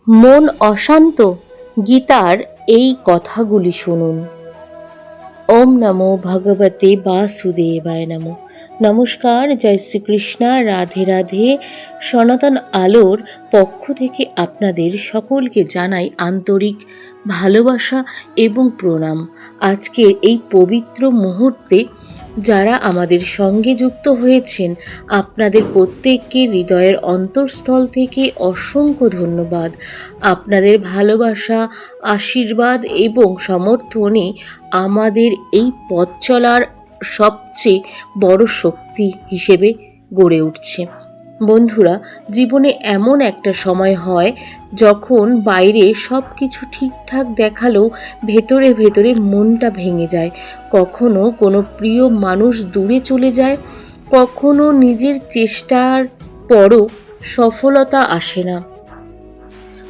মন অশান্ত, গীতার এই কথাগুলি শুনুন। ওম নমো ভগবতে বাসুদেবায় নমো। নমস্কার, জয় শ্রীকৃষ্ণ, রাধে রাধে। সনাতন আলোর পক্ষ থেকে আপনাদের সকলকে জানাই আন্তরিক ভালোবাসা এবং প্রণাম। আজকের এই পবিত্র মুহূর্তে যারা আমাদের সঙ্গে যুক্ত হয়েছেন, আপনাদের প্রত্যেককে হৃদয়ের অন্তঃস্থল থেকে অসংখ্য ধন্যবাদ। আপনাদের ভালোবাসা, আশীর্বাদ এবং সমর্থনে আমাদের এই পথ চলার সবচেয়ে বড় শক্তি হিসেবে গড়ে উঠছে। বন্ধুরা, জীবনে এমন একটা সময় হয় যখন বাইরে সব কিছু ঠিকঠাক দেখালেও ভেতরে ভেতরে মনটা ভেঙে যায়। কখনো কোনো প্রিয় মানুষ দূরে চলে যায়, কখনো নিজের চেষ্টার পরও সফলতা আসে না,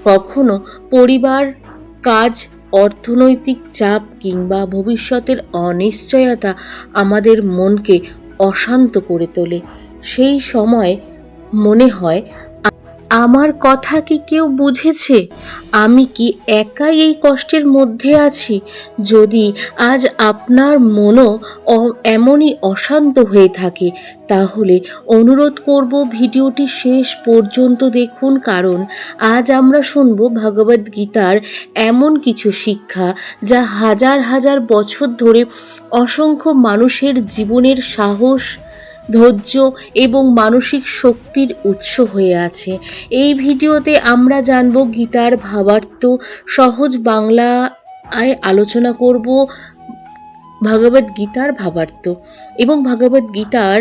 কখনো পরিবার, কাজ, অর্থনৈতিক চাপ কিংবা ভবিষ্যতের অনিশ্চয়তা আমাদের মনকে অশান্ত করে তোলে। সেই সময় মনে হয়, আমার কথা কি কেউ বুঝেছে? আমি কি একাই এই কষ্টের মধ্যে আছি? যদি আজ আপনার মনও এমনই অশান্ত হয়ে থাকে, তাহলে অনুরোধ করব ভিডিওটি শেষ পর্যন্ত দেখুন, কারণ আজ আমরা শুনব ভগবদ গীতার এমন কিছু শিক্ষা যা হাজার হাজার বছর ধরে অসংখ্য মানুষের জীবনের সাহস, ধৈর্য এবং মানসিক শক্তির উৎস হয়ে আছে। এই ভিডিওতে আমরা জানব গীতার ভাবার্থ, সহজ বাংলায় আলোচনা করব ভগবদ গীতার ভাবার্থ এবং ভগবদ গীতার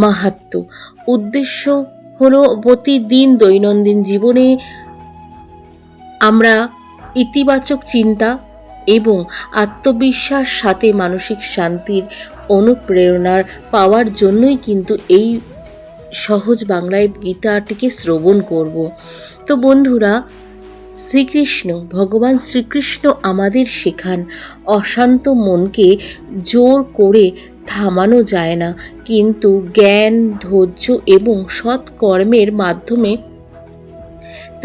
মাহাত্ম্য। উদ্দেশ্য হলো প্রতিদিন দৈনন্দিন জীবনে আমরা ইতিবাচক চিন্তা এবং আত্মবিশ্বাস সাথে মানসিক শান্তির অনুপ্রেরণার পাওয়ার জন্যই কিন্তু এই সহজ বাংলায় গীতাটিকে শ্রবণ করব। তো বন্ধুরা, ভগবান শ্রীকৃষ্ণ আমাদের শেখান, অশান্ত মনকে জোর করে থামানো যায় না, কিন্তু জ্ঞান, ধৈর্য এবং সৎ কর্মের মাধ্যমে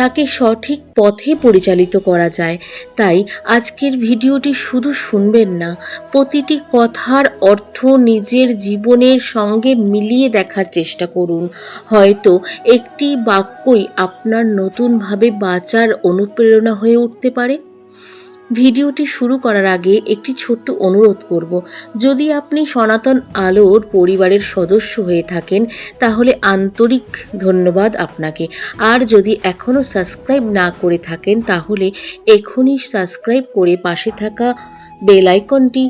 তাকে সঠিক পথে পরিচালিত করা যায়। তাই আজকের ভিডিওটি শুধু শুনবেন না, প্রতিটি কথার অর্থ নিজের জীবনের সঙ্গে মিলিয়ে দেখার চেষ্টা করুন। হয়তো একটি বাক্যই আপনার নতুনভাবে বাঁচার অনুপ্রেরণা হয়ে উঠতে পারে। ভিডিওটি শুরু করার আগে একটি ছোট্ট অনুরোধ করব। যদি আপনি সনাতন আলোর পরিবারের সদস্য হয়ে থাকেন, তাহলে আন্তরিক ধন্যবাদ আপনাকে। আর যদি এখনও সাবস্ক্রাইব না করে থাকেন, তাহলে এখনই সাবস্ক্রাইব করে পাশে থাকা বেল আইকনটি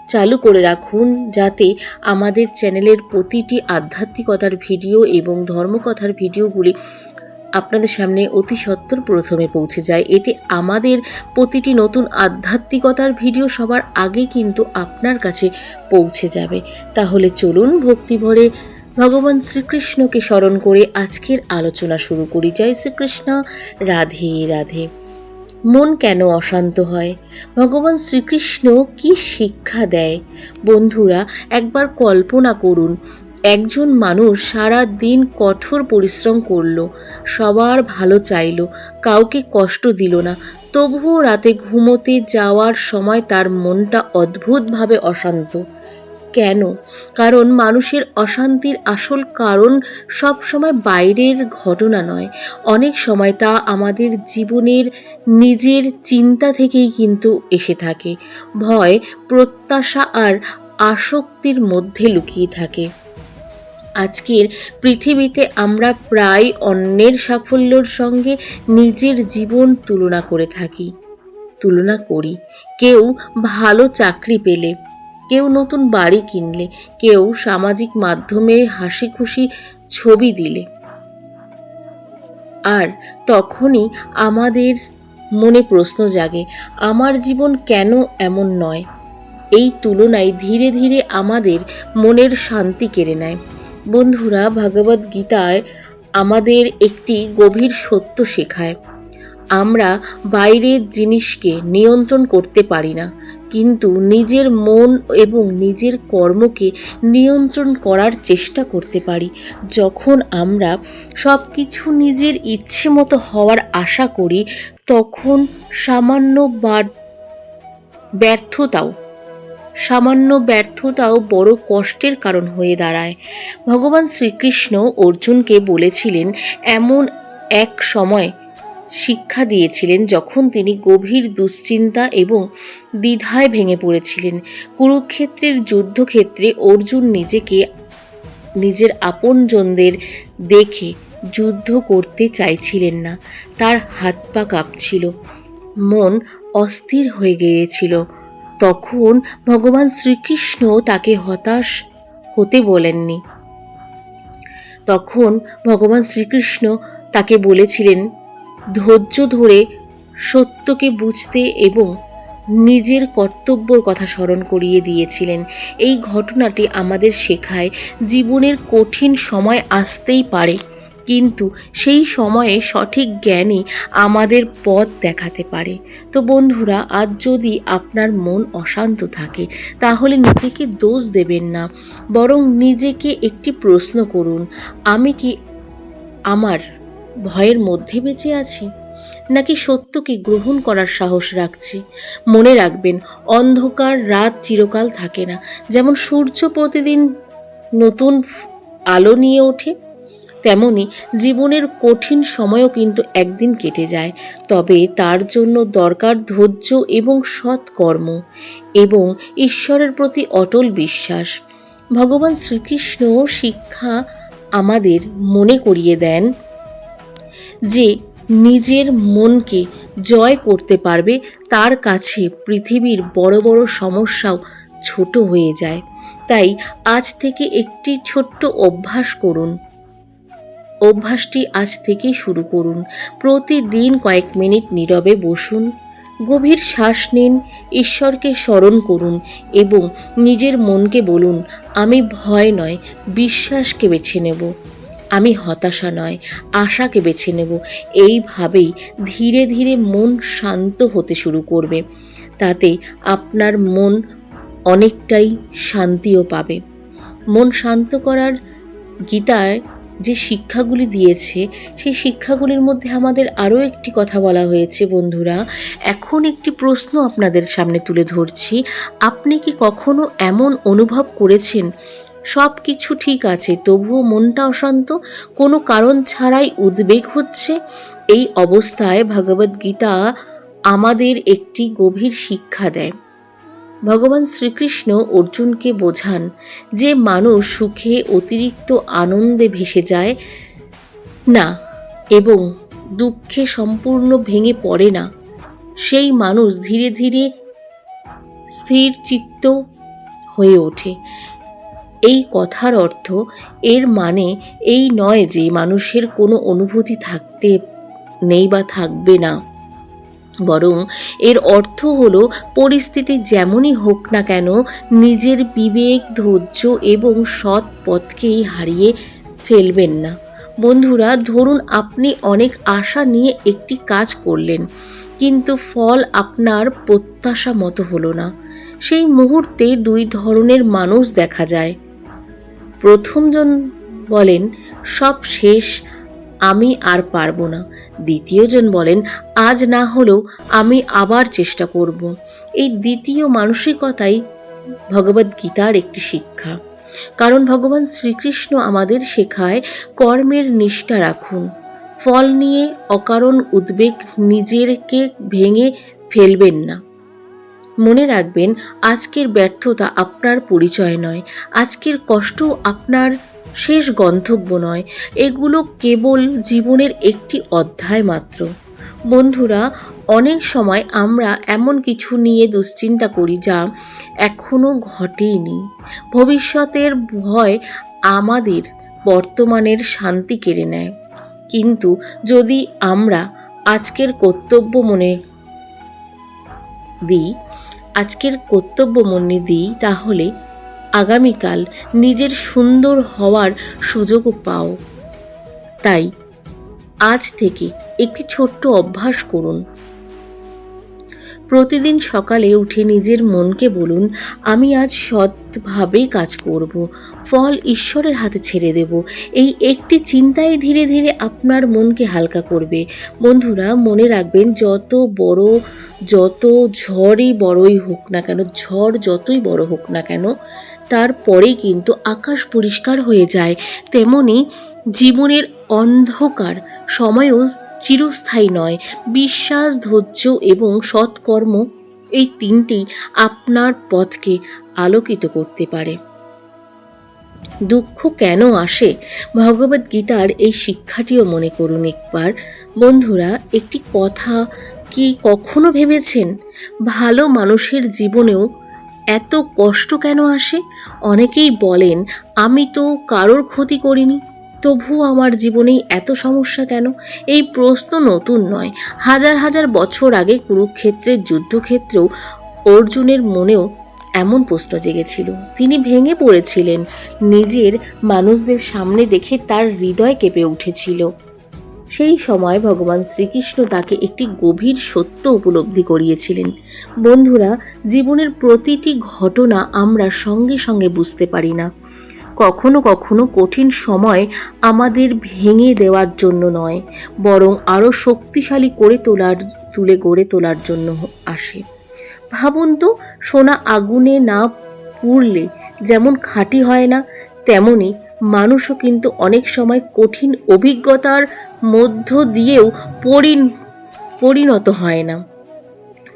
চালু করে রাখুন, যাতে আমাদের চ্যানেলের প্রতিটি আধ্যাত্মিকতার ভিডিও এবং ধর্মকথার ভিডিওগুলি আপনাদের সামনে অতি সত্বর প্রথমে পৌঁছে যায়। এতে আমাদের প্রতিটি নতুন আধ্যাত্মিকতার ভিডিও সবার আগে কিন্তু আপনার কাছে পৌঁছে যাবে। তাহলে চলুন ভক্তিভরে ভগবান শ্রীকৃষ্ণকে স্মরণ করে আজকের আলোচনা শুরু করি। জয় শ্রীকৃষ্ণ, রাধে রাধে। মন কেন অশান্ত হয়? ভগবান শ্রীকৃষ্ণ কি শিক্ষা দেয়? বন্ধুরা, একবার কল্পনা করুন, একজন মানুষ সারা দিন কঠোর পরিশ্রম করলো, সবার ভালো চাইলো, কাউকে কষ্ট দিল না, তবুও রাতে ঘুমোতে যাওয়ার সময় তার মনটা অদ্ভুতভাবে অশান্ত। কেন? কারণ মানুষের অশান্তির আসল কারণ সব সময় বাইরের ঘটনা নয়, অনেক সময় তা আমাদের জীবনের নিজের চিন্তা থেকেই কিন্তু এসে থাকে। ভয়, প্রত্যাশা আর আসক্তির মধ্যে লুকিয়ে থাকে। আজকের পৃথিবীতে আমরা প্রায় অন্যের সাফল্যের সঙ্গে নিজের জীবন তুলনা করি। কেউ ভালো চাকরি পেলে, কেউ নতুন বাড়ি কিনলে, কেউ সামাজিক মাধ্যমে হাসি খুশি ছবি দিলে, আর তখনই আমাদের মনে প্রশ্ন জাগে, আমার জীবন কেন এমন নয়? এই তুলনায় ধীরে ধীরে আমাদের মনের শান্তি কেড়ে নেয়। বন্ধুরা, ভগবদ গীতায় আমাদের একটি গভীর সত্য শেখায়। আমরা বাইরের জিনিসকে নিয়ন্ত্রণ করতে পারি না, কিন্তু নিজের মন এবং নিজের কর্মকে নিয়ন্ত্রণ করার চেষ্টা করতে পারি। যখন আমরা সব কিছু নিজের ইচ্ছে মতো হওয়ার আশা করি, তখন সামান্য ব্যর্থতাও বড় কষ্টের কারণ হয়ে দাঁড়ায়। ভগবান শ্রীকৃষ্ণ অর্জুনকে বলেছিলেন, এমন এক সময় শিক্ষা দিয়েছিলেন যখন তিনি গভীর দুশ্চিন্তা এবং দ্বিধায় ভেঙে পড়েছিলেন। কুরুক্ষেত্রের যুদ্ধক্ষেত্রে অর্জুন নিজের আপনজনদের দেখে যুদ্ধ করতে চাইছিলেন না। তার হাত পা কাঁপছিল, মন অস্থির হয়ে গিয়েছিল। তখন ভগবান শ্রীকৃষ্ণ তাকে হতাশ হতে বলেননি। তখন ভগবান শ্রীকৃষ্ণ তাকে বলেছিলেন, ধৈর্য ধরে সত্যকে বুঝতে এবং নিজের কর্তব্যর কথা স্মরণ করিয়ে দিয়েছিলেন। এই ঘটনাটি আমাদের শেখায়, জীবনের কঠিন সময় আসতেই পারে, কিন্তু সেই সময়ে সঠিক জ্ঞানই আমাদের পথ দেখাতে পারে। তো বন্ধুরা, আজ যদি আপনার মন অশান্ত থাকে, তাহলে নিজেকে দোষ দেবেন না, বরং নিজেকে একটি প্রশ্ন করুন, আমি কি আমার ভয়ের মধ্যে বেঁচে আছি, নাকি সত্যকে গ্রহণ করার সাহস রাখছি? মনে রাখবেন, অন্ধকার রাত চিরকাল থাকে না। যেমন সূর্য প্রতিদিন নতুন আলো নিয়ে ওঠে, তেমনি জীবনের কঠিন সময়ও কিন্তু একদিন কেটে যায়। তবে তার জন্য দরকার ধৈর্য এবং সৎকর্ম এবং ঈশ্বরের প্রতি অটল বিশ্বাস। ভগবান শ্রীকৃষ্ণ শিক্ষা আমাদের মনে করিয়ে দেন যে নিজের মনকে জয় করতে পারবে, তার কাছে পৃথিবীর বড় বড় সমস্যাও ছোট হয়ে যায়। তাই আজ থেকে একটি ছোট্ট অভ্যাসটি আজ থেকেই শুরু করুন। প্রতিদিন কয়েক মিনিট নীরবে বসুন, গভীর শ্বাস নিন, ঈশ্বরকে স্মরণ করুন এবং নিজের মনকে বলুন, আমি ভয় নয়, বিশ্বাসকে বেছে নেব। আমি হতাশা নয়, আশাকে বেছে নেব। এইভাবেই ধীরে ধীরে মন শান্ত হতে শুরু করবে। তাতে আপনার মন অনেকটাই শান্তিও পাবে। মন শান্ত করার গীতায় যে শিক্ষাগুলি দিয়েছে, সেই শিক্ষাগুলির মধ্যে আমাদের আরও একটি কথা বলা হয়েছে। বন্ধুরা, এখন একটি প্রশ্ন আপনাদের সামনে তুলে ধরছি। আপনি কি কখনো এমন অনুভব করেছেন, সব কিছু ঠিক আছে, তবুও মনটা অশান্ত, কোনো কারণ ছাড়াই উদ্বেগ হচ্ছে? এই অবস্থায় ভগবদ্গীতা আমাদের একটি গভীর শিক্ষা দেয়। ভগবান শ্রীকৃষ্ণ অর্জুনকে বোঝান যে মানুষ সুখে অতিরিক্ত আনন্দে ভেসে যায় না এবং দুঃখে সম্পূর্ণ ভেঙে পড়ে না, সেই মানুষ ধীরে ধীরে স্থির চিত্ত হয়ে ওঠে। এই কথার অর্থ, এর মানে এই নয় যে মানুষের কোনো অনুভূতি থাকতে নেই বা থাকবে না, বরং এর অর্থ হলো পরিস্থিতি যেমনই হোক না কেন, নিজের বিবেক, ধৈর্য এবং সৎ পথকেই হারিয়ে ফেলবেন না। বন্ধুরা, ধরুন আপনি অনেক আশা নিয়ে একটি কাজ করলেন, কিন্তু ফল আপনার প্রত্যাশা মতো হলো না। সেই মুহূর্তে দুই ধরনের মানুষ দেখা যায়। প্রথমজন বলেন, সব শেষ, আমি আর পারবো না। দ্বিতীয়জন বলেন, আজ না হলেও আমি আবার চেষ্টা করব। এই দ্বিতীয় মানসিকতাই ভগবদ্গীতার একটি শিক্ষা। কারণ ভগবান শ্রীকৃষ্ণ আমাদের শেখায়, কর্মের নিষ্ঠা রাখুন, ফল নিয়ে অকারণ উদ্বেগ নিজেকে ভেঙে ফেলবেন না। মনে রাখবেন, আজকের ব্যর্থতা আপনার পরিচয় নয়, আজকের কষ্ট আপনার শেষ গন্তব্য নয়। এগুলো কেবল জীবনের একটি অধ্যায় মাত্র। বন্ধুরা, অনেক সময় আমরা এমন কিছু নিয়ে দুশ্চিন্তা করি যা এখনো ঘটেনি। ভবিষ্যতের ভয় আমাদের বর্তমানের শান্তি কেড়ে নেয়। কিন্তু যদি আমরা আজকের কর্তব্য মনে দিই, তাহলে আগামীকাল নিজের সুন্দর হওয়ার সুযোগও পাও। তাই আজ থেকে একটি ছোট্ট অভ্যাস করুন। প্রতিদিন সকালে উঠে নিজের মনকে বলুন, আমি আজ সৎভাবেই কাজ করব, ফল ঈশ্বরের হাতে ছেড়ে দেব। এই একটি চিন্তাই ধীরে ধীরে আপনার মনকে হালকা করবে। বন্ধুরা, মনে রাখবেন, যত ঝড়ই বড়ই হোক না কেন, ঝড় যতই বড় হোক না কেন, তারপরেই কিন্তু আকাশ পরিষ্কার হয়ে যায়। তেমনি জীবনের অন্ধকার সময়ও চিরস্থায়ী নয়। বিশ্বাস, ধৈর্য এবং সৎকর্ম, এই তিনটি আপনার পথকে আলোকিত করতে পারে। দুঃখ কেন আসে? ভগবদ্ গীতার এই শিক্ষাটিও মনে করুন একবার। বন্ধুরা, একটি কথা কি কখনো ভেবেছেন, ভালো মানুষের জীবনেও এত কষ্ট কেন আসে? অনেকেই বলেন, আমি তো কারোর ক্ষতি করিনি, তবুও আমার জীবনেই এত সমস্যা কেন? এই প্রশ্ন নতুন নয়। হাজার হাজার বছর আগে কুরুক্ষেত্রের যুদ্ধক্ষেত্রেও অর্জুনের মনেও এমন প্রশ্ন জেগেছিল। তিনি ভেঙে পড়েছিলেন। নিজের মানুষদের সামনে দেখে তার হৃদয় কেঁপে উঠেছিল। সেই সময় ভগবান শ্রীকৃষ্ণ তাকে একটি গভীর সত্য উপলব্ধি করিয়েছিলেন। বন্ধুরা, জীবনের প্রতিটি ঘটনা আমরা সঙ্গে সঙ্গে বুঝতে পারি না। কখনো কখনো কঠিন সময় আমাদের ভেঙে দেওয়ার জন্য নয়, বরং আরও শক্তিশালী করে গড়ে তোলার জন্য আসে। ভাবুন তো, সোনা আগুনে না পুড়লে যেমন খাঁটি হয় না, তেমনি মানুষও কিন্তু অনেক সময় কঠিন অভিজ্ঞতার মধ্য দিয়েও পরিণত হয় না।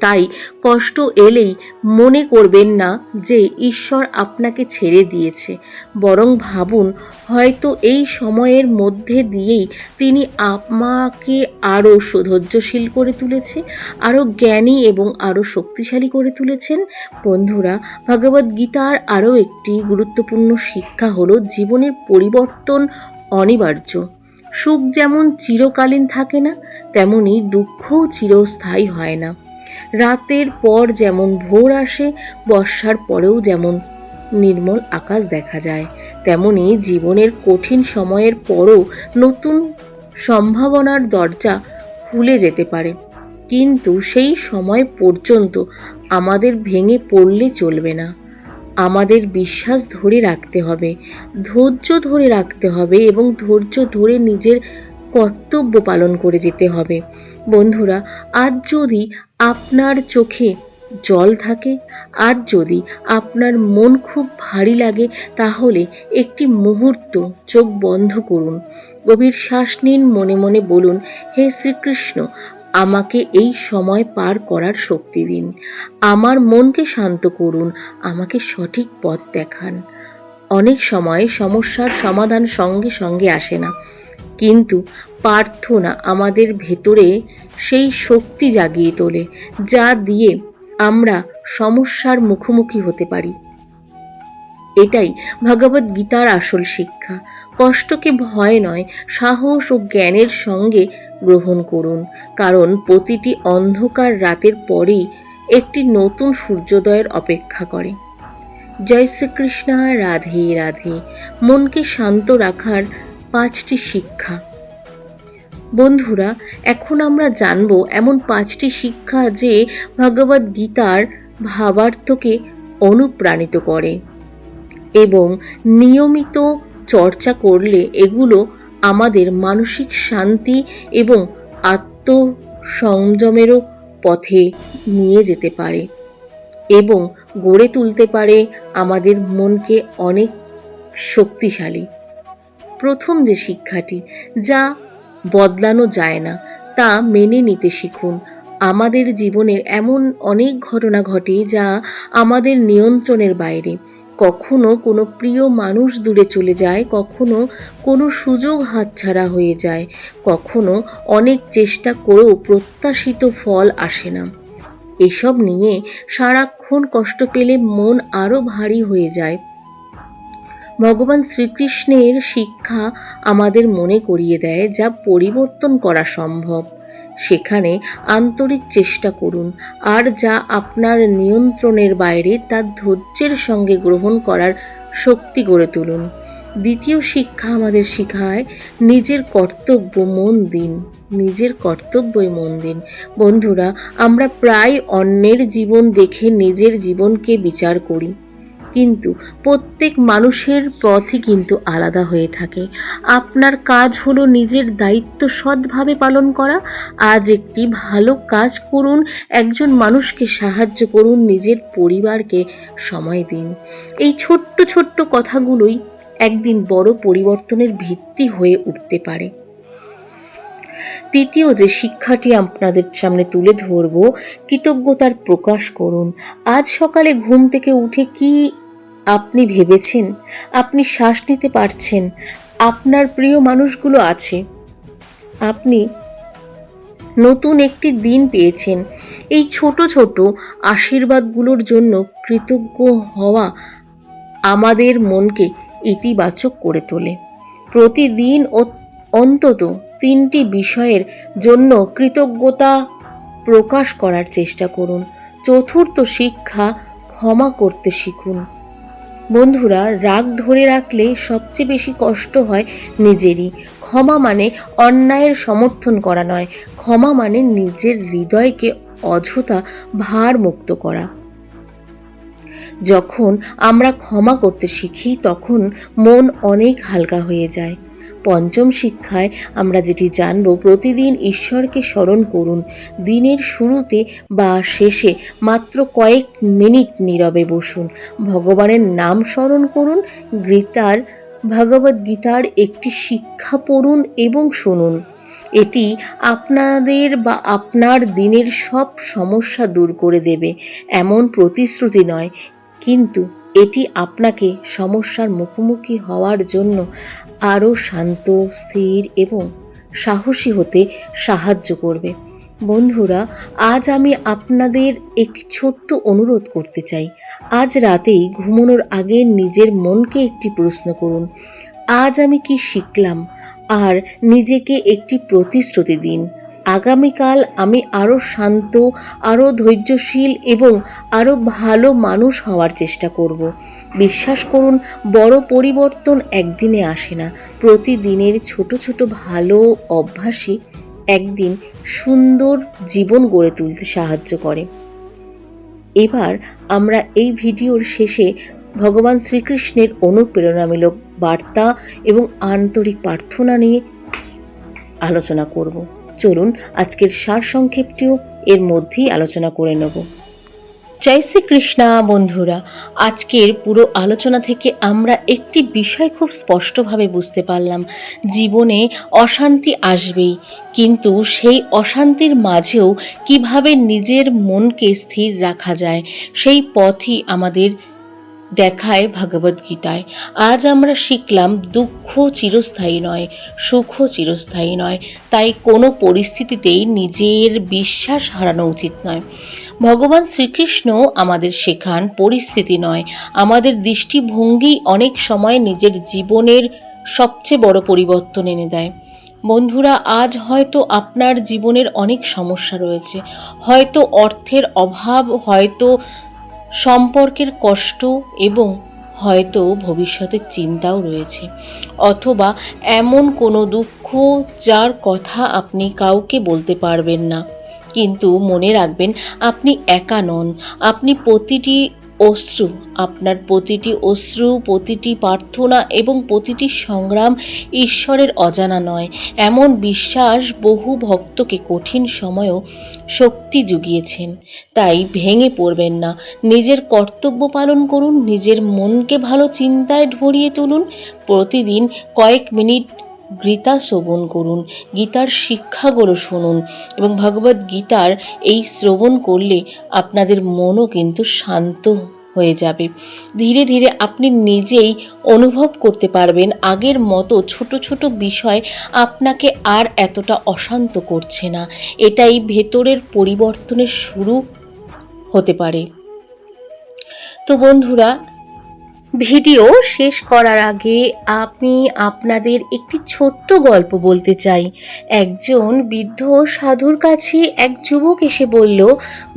তাই কষ্ট এলেই মনে করবেন না যে ঈশ্বর আপনাকে ছেড়ে দিয়েছে, বরং ভাবুন, হয়তো এই সময়ের মধ্যে দিয়েই তিনি আমাকে আরও ধৈর্যশীল করে তুলেছে, আরও জ্ঞানী এবং আরও শক্তিশালী করে তুলেছেন। বন্ধুরা, ভগবদ্ গীতার আরও একটি গুরুত্বপূর্ণ শিক্ষা হলো, জীবনের পরিবর্তন অনিবার্য। সুখ যেমন চিরকালীন থাকে না, তেমনি দুঃখও চিরস্থায়ী হয় না। রাতের পর যেমন ভোর আসে, বর্ষার পরেও যেমন নির্মল আকাশ দেখা যায়, তেমনি জীবনের কঠিন সময়ের পরও নতুন সম্ভাবনার দরজা খুলে যেতে পারে। কিন্তু সেই সময় পর্যন্ত আমাদের ভেঙে পড়লে চলবে না। আমাদের বিশ্বাস ধরে রাখতে হবে, ধৈর্য ধরে রাখতে হবে এবং ধৈর্য ধরে নিজের কর্তব্য পালন করে যেতে হবে। বন্ধুরা, আজ যদি আপনার চোখে জল থাকে, আজ যদি আপনার মন খুব ভারী লাগে, তাহলে একটি মুহূর্ত চোখ বন্ধ করুন, গভীর শ্বাস নিন, মনে মনে বলুন, হে শ্রীকৃষ্ণ, আমাকে এই সময় পার করার শক্তি দিন, আমার মনকে শান্ত করুন, আমাকে সঠিক পথ দেখান। অনেক সময় সমস্যার সমাধান সঙ্গে সঙ্গে আসে না, কিন্তু প্রার্থনা আমাদের ভেতরে সেই শক্তি জাগিয়ে তোলে, যা দিয়ে আমরা সমস্যার মুখোমুখি হতে পারি। এটাই ভগবদ্ গীতার আসল শিক্ষা। কষ্টকে ভয় নয়, সাহস ও জ্ঞানের সঙ্গে গ্রহণ করুন, কারণ প্রতিটি অন্ধকার রাতের পরেই একটি নতুন সূর্যোদয়ের অপেক্ষা করে। জয় শ্রীকৃষ্ণ। রাধে রাধে। মনকে শান্ত রাখার 5টি শিক্ষা। বন্ধুরা, এখন আমরা জানব এমন 5টি শিক্ষা যে ভগবদ্ গীতার ভাবার্থকে অনুপ্রাণিত করে এবং নিয়মিত চর্চা করলে এগুলো আমাদের মানসিক শান্তি এবং আত্মসংযমেরও পথে নিয়ে যেতে পারে এবং গড়ে তুলতে পারে আমাদের মনকে অনেক শক্তিশালী। প্রথম যে শিক্ষাটি, যা বদলানো যায় না, তা মেনে নিতে শিখুন। আমাদের জীবনের এমন অনেক ঘটনা ঘটে যা আমাদের নিয়ন্ত্রণের বাইরে। কখনো কোনো প্রিয় মানুষ দূরে চলে যায়, কখনো কোনো সুযোগ হাতছাড়া হয়ে যায়, কখনো অনেক চেষ্টা করেও প্রত্যাশিত ফল আসে না। এসব নিয়ে সারাক্ষণ কষ্ট পেলে মন আরও ভারী হয়ে যায়। ভগবান শ্রীকৃষ্ণের শিক্ষা আমাদের মনে করিয়ে দেয়, যা পরিবর্তন করা সম্ভব, সেখানে আন্তরিক চেষ্টা করুন, আর যা আপনার নিয়ন্ত্রণের বাইরে তা ধৈর্যের সঙ্গে গ্রহণ করার শক্তি গড়ে তুলুন। দ্বিতীয় শিক্ষা আমাদের শেখায় নিজের কর্তব্য মন দিন, নিজের কর্তব্যই মন দিন। বন্ধুরা, আমরা প্রায় অন্যের জীবন দেখে নিজের জীবনকে বিচার করি, কিন্তু প্রত্যেক মানুষের পথই কিন্তু আলাদা হয়ে থাকে। আপনার কাজ হলো নিজের দায়িত্ব সৎভাবে পালন করা। আজ একটি ভালো কাজ করুন, একজন মানুষকে সাহায্য করুন, নিজের পরিবারকে সময় দিন। এই ছোট্ট ছোট্ট কথাগুলোই একদিন বড় পরিবর্তনের ভিত্তি হয়ে উঠতে পারে। তৃতীয় যে শিক্ষাটি আপনাদের সামনে তুলে ধরব, কৃতজ্ঞতার প্রকাশ করুন। আজ সকালে ঘুম থেকে উঠে কি আপনি ভেবেছেন? আপনি শ্বাস নিতে পারছেন, আপনার প্রিয় মানুষগুলো আছে, আপনি নতুন একটি দিন পেয়েছেন। এই ছোট ছোট আশীর্বাদগুলোর জন্য কৃতজ্ঞ হওয়া আমাদের মনকে ইতিবাচক করে তোলে। প্রতিদিন অন্তত 3টি বিষয়ের জন্য কৃতজ্ঞতা প্রকাশ করার চেষ্টা করুন। চতুর্থ শিক্ষা, ক্ষমা করতে শিখুন। বন্ধুরা, রাগ ধরে রাখলে সবচেয়ে বেশি কষ্ট হয় নিজেরই। ক্ষমা মানে অন্যায়ের সমর্থন করা নয়, ক্ষমা মানে নিজের হৃদয়কে অযথা ভার মুক্ত করা। যখন আমরা ক্ষমা করতে শিখি তখন মন অনেক হালকা হয়ে যায়। পঞ্চম শিক্ষায় আমরা যেটি জানব, প্রতিদিন ঈশ্বরকে স্মরণ করুন। দিনের শুরুতে বা শেষে মাত্র কয়েক মিনিট নীরবে বসুন, ভগবানের নাম স্মরণ করুন। ভগবদ্গীতার একটি শিক্ষা পড়ুন এবং শুনুন। এটি আপনাদের বা আপনার দিনের সব সমস্যা দূর করে দেবে এমন প্রতিশ্রুতি নয়, কিন্তু এটি আপনাকে সমস্যার মুখোমুখি হওয়ার জন্য আরও শান্ত, স্থির এবং সাহসী হতে সাহায্য করবে। বন্ধুরা, আজ আমি আপনাদের এক ছোট্ট অনুরোধ করতে চাই। আজ রাতেই ঘুমানোর আগে নিজের মনকে একটি প্রশ্ন করুন, আজ আমি কি শিখলাম? আর নিজেকে একটি প্রতিশ্রুতি দিন, আগামীকাল আমি আরও শান্ত, আরও ধৈর্যশীল এবং আরও ভালো মানুষ হওয়ার চেষ্টা করব। বিশ্বাস করুন, বড় পরিবর্তন একদিনে আসে না। প্রতিদিনের ছোট ছোট ভালো অভ্যাসই একদিন সুন্দর জীবন গড়ে তুলতে সাহায্য করে। এবার আমরা এই ভিডিওর শেষে ভগবান শ্রীকৃষ্ণের অনুপ্রেরণামূলক বার্তা এবং আন্তরিক প্রার্থনা নিয়ে আলোচনা করব। চলুন আজকের সারসংক্ষেপটিও এর মধ্যেই আলোচনা করে নেব। জয় শ্রীকৃষ্ণ। বন্ধুরা, আজকের পুরো আলোচনা থেকে আমরা একটি বিষয় খুব স্পষ্টভাবে বুঝতে পারলাম, জীবনে অশান্তি আসবেই, কিন্তু সেই অশান্তির মাঝেও কিভাবে নিজের মনকে স্থির রাখা যায় সেই পথই আমাদের দেখায় ভগবদ্গীতায়। আজ আমরা শিখলাম দুঃখ চিরস্থায়ী নয়, সুখও চিরস্থায়ী নয়, তাই কোনো পরিস্থিতিতেই নিজের বিশ্বাস হারানো উচিত নয়। ভগবান শ্রীকৃষ্ণ আমাদের শেখান পরিস্থিতি নয়, আমাদের দৃষ্টিভঙ্গি অনেক সময় নিজের জীবনের সবচেয়ে বড় পরিবর্তন এনে দেয়। বন্ধুরা, আজ হয়তো আপনার জীবনের অনেক সমস্যা রয়েছে, হয়তো অর্থের অভাব, হয়তো সম্পর্কের কষ্ট এবং হয়তো ভবিষ্যতের চিন্তাও রয়েছে, অথবা এমন কোনো দুঃখ যার কথা আপনি কাউকে বলতে পারবেন না। কিন্তু মনে রাখবেন, আপনি একা নন। আপনার প্রতিটি অশ্রু, প্রতিটি প্রার্থনা এবং প্রতিটি সংগ্রাম ঈশ্বরের অজানা নয়। এমন বিশ্বাস বহু ভক্তকে কঠিন সময়েও শক্তি জুগিয়েছেন। তাই ভেঙে পড়বেন না, নিজের কর্তব্য পালন করুন, নিজের মনকে ভালো চিন্তায় ভরিয়ে তুলুন। প্রতিদিন কয়েক মিনিট গীতা শ্রবণ করুন, গীতার শিক্ষাগুলো শুনুন এবং ভগবদ্গীতার এই শ্রবণ করলে আপনাদের মনও কিন্তু শান্ত হয়ে যাবে। ধীরে ধীরে আপনি নিজেই অনুভব করতে পারবেন আগের মতো ছোট ছোট বিষয় আপনাকে আর এতটা অশান্ত করছে না। এটাই ভেতরের পরিবর্তনের শুরু হতে পারে। তো বন্ধুরা, ভিডিও শেষ করার আগে আমি আপনাদের একটি ছোট্ট গল্প বলতে চাই। একজন বৃদ্ধ সাধুর কাছে এক যুবক এসে বলল,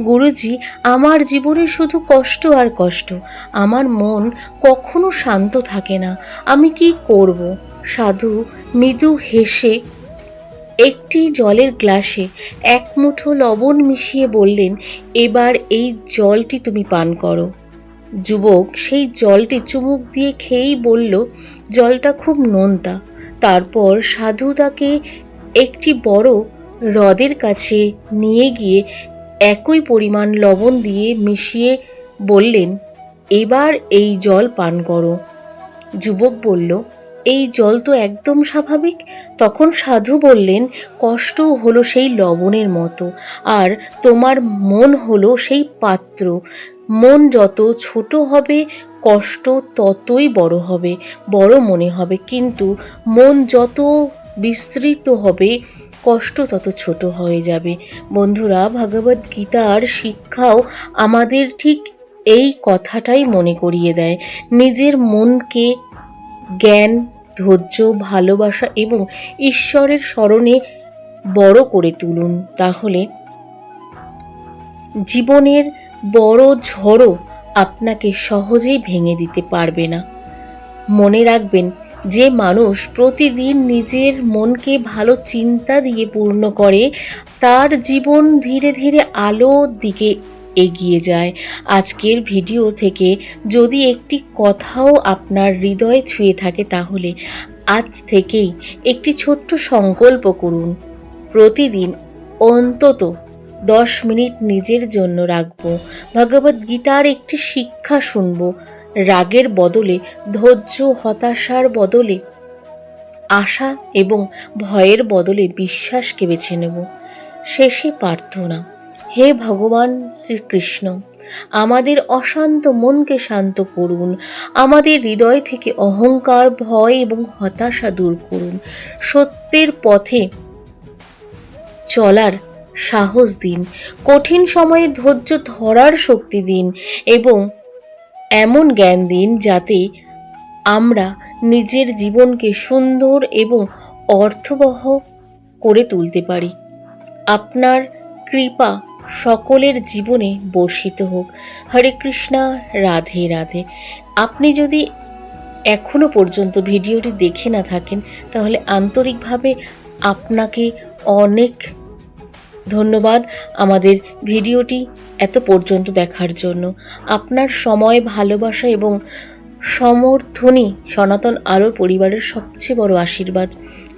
গুরুজি, আমার জীবনে শুধু কষ্ট আর কষ্ট, আমার মন কখনো শান্ত থাকে না, আমি কি করব? সাধু মৃদু হেসে একটি জলের গ্লাসে এক মুঠো লবণ মিশিয়ে বললেন, এবার এই জলটি তুমি পান করো। যুবক সেই জলটি চুমুক দিয়ে খেয়েই বলল, জলটা খুব নোনতা। তারপর সাধু তাকে একটি বড় হ্রদের কাছে নিয়ে গিয়ে একই পরিমাণ লবণ দিয়ে মিশিয়ে বললেন, এবার এই জল পান করো। যুবক বলল, এই জল তো একদম স্বাভাবিক। তখন সাধু বললেন, কষ্ট হলো সেই লবণের মতো, আর তোমার মন হলো সেই পাত্র। মন যত ছোট হবে, কষ্ট ততই বড় হবে, বড় মনে হবে, কিন্তু মন যত বিস্তৃত হবে, কষ্ট তত ছোট হয়ে যাবে। বন্ধুরা, ভগবদ গীতার শিক্ষাও আমাদের ঠিক এই কথাটাই মনে করিয়ে দেয়। নিজের মনকে জ্ঞান, ধৈর্য, ভালোবাসা এবং ঈশ্বরের স্মরণে বড় করে তুলুন, তাহলে জীবনের বড় ঝড়ও আপনাকে সহজেই ভেঙে দিতে পারবে না। মনে রাখবেন, যে মানুষ প্রতিদিন নিজের মনকে ভালো চিন্তা দিয়ে পূর্ণ করে, তার জীবন ধীরে ধীরে আলোর দিকে এগিয়ে যায়। আজকের ভিডিও থেকে যদি একটি কথাও আপনার হৃদয়ে ছুঁয়ে থাকে, তাহলে আজ থেকেই একটি ছোট্ট সংকল্প করুন। প্রতিদিন অন্তত 10 মিনিট নিজের জন্য রাখব, ভগবদ গীতার একটি শিক্ষা শুনব, রাগের বদলে ধৈর্য, হতাশার বদলে আশা এবং ভয়ের বদলে বিশ্বাসকে বেছে নেব। শেষে প্রার্থনা, হে ভগবান শ্রীকৃষ্ণ, আমাদের অশান্ত মনকে শান্ত করুন, আমাদের হৃদয় থেকে অহংকার, ভয় এবং হতাশা দূর করুন, সত্যের পথে চলার সাহস দিন, কঠিন সময়ে ধৈর্য ধরার শক্তি দিন এবং এমন জ্ঞান দিন যাতে আমরা নিজের জীবনকে সুন্দর এবং অর্থবহ করে তুলতে পারি। আপনার কৃপা সকলের জীবনে বর্ষিত হোক। হরে কৃষ্ণা, রাধে রাধে। আপনি যদি এখনো পর্যন্ত ভিডিওটি দেখে না থাকেন, তাহলে আন্তরিকভাবে আপনাকে অনেক ধন্যবাদ আমাদের ভিডিওটি এত পর্যন্ত দেখার জন্য। আপনার সময়, ভালোবাসা এবং সমর্থনই সনাতন আলো পরিবারের সবচেয়ে বড় আশীর্বাদ।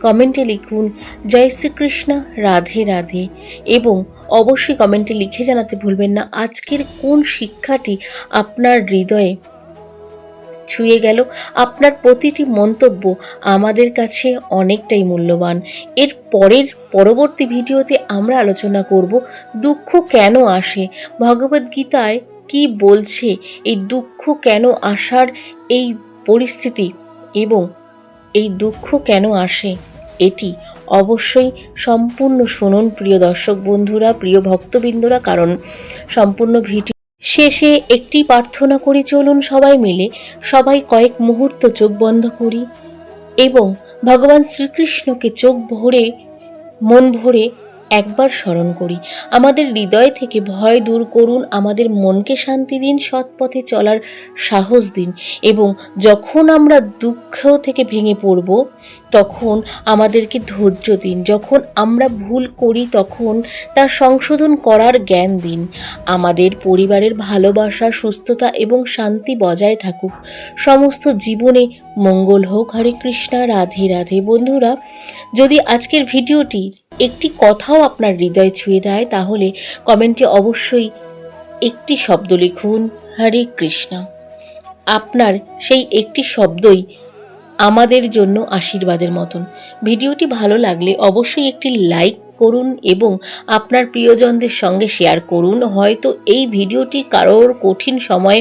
কমেন্টে লিখুন জয় শ্রীকৃষ্ণ, রাধে রাধে, এবং অবশ্যই কমেন্টে লিখে জানাতে ভুলবেন না আজকের কোন শিক্ষাটি আপনার হৃদয়ে ছুঁয়ে গেল। আপনার প্রতিটি মন্তব্য আমাদের কাছে অনেকটাই মূল্যবান। এর পরবর্তী ভিডিওতে আমরা আলোচনা করব দুঃখ কেন আসে, ভগবদ গীতায় কি বলছে এই দুঃখ কেন আসার এই পরিস্থিতি, এবং এই দুঃখ কেন আসে এটি অবশ্যই সম্পূর্ণ শুনুন প্রিয় দর্শক বন্ধুরা, প্রিয় ভক্তবৃন্দরা, কারণ সম্পূর্ণ ভিডিও শেষে একটি প্রার্থনা করি। চলুন সবাই মিলে, সবাই কয়েক মুহূর্ত চোখ বন্ধ করি এবং ভগবান শ্রীকৃষ্ণকে চোখ ভরে, মন ভরে একবার স্মরণ করি। আমাদের হৃদয় থেকে ভয় দূর করুন, আমাদের মনকে শান্তি দিন, সৎ পথে চলার সাহস দিন, এবং যখন আমরা দুঃখ থেকে ভেঙে পড়ব, তখন আমাদেরকে ধৈর্য দিন। যখন আমরা ভুল করি, তখন তা সংশোধন করার জ্ঞান দিন। আমাদের পরিবারের ভালোবাসা, সুস্থতা এবং শান্তি বজায় থাকুক। সমস্ত জীবনে মঙ্গল হোক। হরে কৃষ্ণা, রাধে রাধে। বন্ধুরা, যদি আজকের ভিডিওটি একটি কথাও আপনার হৃদয় ছুঁয়ে দেয়, তাহলে কমেন্টে অবশ্যই একটি শব্দ লিখুন, হরে কৃষ্ণ। আপনার সেই একটি শব্দই আমাদের জন্য আশীর্বাদের মতন। ভিডিওটি ভালো লাগলে অবশ্যই একটি লাইক করুন এবং আপনার প্রিয়জনদের সঙ্গে শেয়ার করুন। হয়তো এই ভিডিওটি কারোর কঠিন সময়ে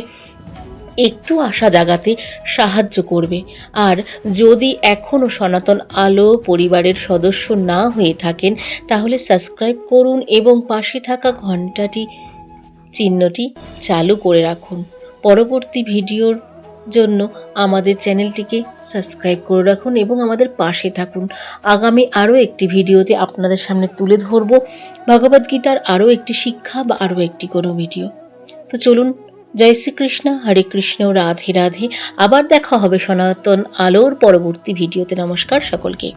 একটু আশা জাগাতে সাহায্য করবে। আর যদি এখনও সনাতন আলো পরিবারের সদস্য না হয়ে থাকেন, তাহলে সাবস্ক্রাইব করুন এবং পাশে থাকা ঘন্টাটি চিহ্নটি চালু করে রাখুন। পরবর্তী ভিডিওর জন্য আমাদের চ্যানেলটিকে সাবস্ক্রাইব করে রাখুন এবং আমাদের পাশে থাকুন। আগামী আরও একটি ভিডিওতে আপনাদের সামনে তুলে ধরব ভগবদ্গীতার আরও একটি শিক্ষা বা আরও একটি কোনো ভিডিও। তো চলুন, জয় শ্রীকৃষ্ণ, হরে কৃষ্ণ, রাধে রাধে। আবার দেখা হবে সনাতন আলোর পরবর্তী ভিডিওতে। নমস্কার সকলকে।